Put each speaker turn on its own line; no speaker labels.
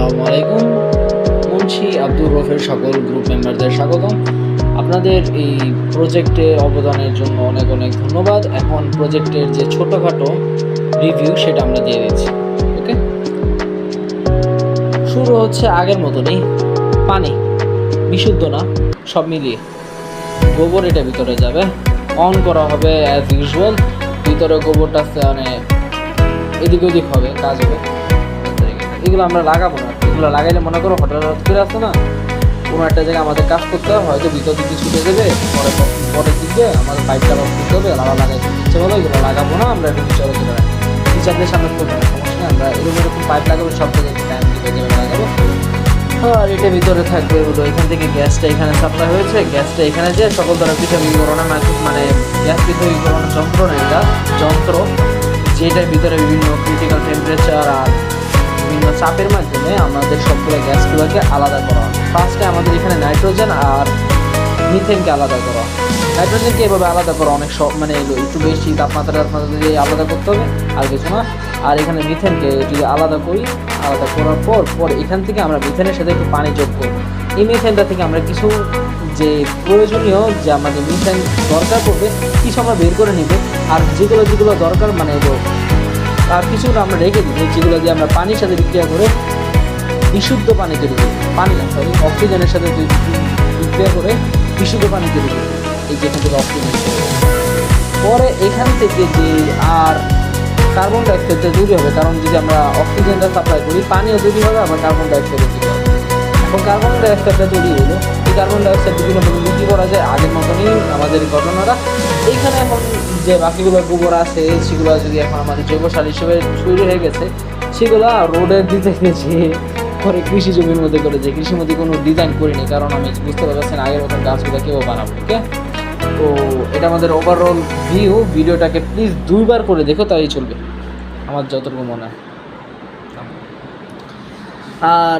আসসালামু আলাইকুম। মুন্সি আব্দুর রফের সকল গ্রুপ মেম্বারদের স্বাগতম। আপনাদের এই প্রজেক্টে অবদানের জন্য অনেক অনেক ধন্যবাদ। এখন প্রজেক্টের যে ছোটোখাটো রিভিউ সেটা আমরা দিয়ে দিচ্ছি। ওকে, শুরু হচ্ছে আগের মতনই। পানি বিশুদ্ধ না, সব মিলিয়ে গোবর এটা ভিতরে যাবে, অন করা হবে অ্যাজ ইউজুয়াল। ভিতরে গোবরটা মানে এদিক ওদিক হবে, কাজ হবে। এগুলো আমরা লাগাবো না, এগুলো লাগাইলে মনে করো হঠাৎ করে আসতো না, কোনো একটা জায়গায় আমাদের কাজ করতে হবে, হয়তো ভিতর দিকে ছুটে দেবে, পরের দিকে আমাদের পাইপটা লক করতে হবে, লাগাইতে ইচ্ছে বলো, এগুলো লাগাবো না। আমরা এরকম চলে চলে রাখি, টিচারদের সামনে করবো না, সমস্যা নেই। আমরা এরকম পাইপ লাগাবো, সব জায়গায় টাইম দিতে লাগাবো। আর এটা ভিতরে থাকবে হলো, এখান থেকে গ্যাসটা এখানে সাপ্লাই হয়েছে, গ্যাসটা এখানে যে সকল ধরনের পৃথকীকরণের মানে গ্যাস পৃথকীকরণের যন্ত্র না, এটা যন্ত্র যেটার ভিতরে বিভিন্ন ক্রিটিক্যাল টেম্পারেচার আর বিভিন্ন চাপের মাধ্যমে আমাদের সবগুলো গ্যাসগুলোকে আলাদা করা হয়। ফার্স্টে আমাদের এখানে নাইট্রোজেন আর মিথেনকে আলাদা করা। নাইট্রোজেনকে এভাবে আলাদা করা অনেক মানে একটু বেশি তাপমাত্রা দিয়ে আলাদা করতে হবে, আর কিছু না। আর এখানে মিথেনকে যদি আলাদা করি, আলাদা করার পর এখান থেকে আমরা মিথেনের সাথে একটু পানি যোগ করব। এই মিথেনটা থেকে আমরা কিছু যে প্রয়োজনীয় যে আমাদের মিথেন দরকার পড়বে কিছু আমরা বের করে নিব, আর যেগুলো দরকার মানে আর কিছুটা আমরা রেখে দিই, যেগুলো দিয়ে আমরা পানির সাথে বিক্রিয়া করে বিশুদ্ধ পানি তৈরি করি। পানি না, সরি, অক্সিজেনের সাথে বিক্রিয়া করে বিশুদ্ধ পানি তৈরি করি, এই যেখান থেকে অক্সিজেন। পরে এখান থেকে যে আর কার্বন ডাইঅক্সাইডটা তৈরি হবে, কারণ যদি আমরা অক্সিজেনটা সাপ্লাই করি, পানিও তৈরি হবে, আবার কার্বন ডাইঅক্সাইডও তৈরি হবে। এখন কার্বন ডাইঅক্সাইডটা তৈরি হলো, এই কার্বন ডাইঅক্সাইড বিভিন্নভাবে বিক্রি করা যায়, আগের মতনই আমাদের ঘটনাটা। এইখানে এখন যে বাকিগুলো গোবর আছে, সেগুলো যদি এখন আমাদের জৈব সার হিসেবে তৈরি হয়ে গেছে, সেগুলো রোডের দিতে গেছে পরে কৃষি জমির মধ্যে করেছে। কৃষির মধ্যে কোনো ডিজাইন করিনি, কারণ আমি বুঝতে পারছেন আগের মতন গাছগুলো কেউ বানাবো। ওকে, তো এটা আমাদের ওভারঅল ভিডিওটাকে প্লিজ 2বার করে দেখো, তাই চলবে আমার যতটুকু মনে হয়। আর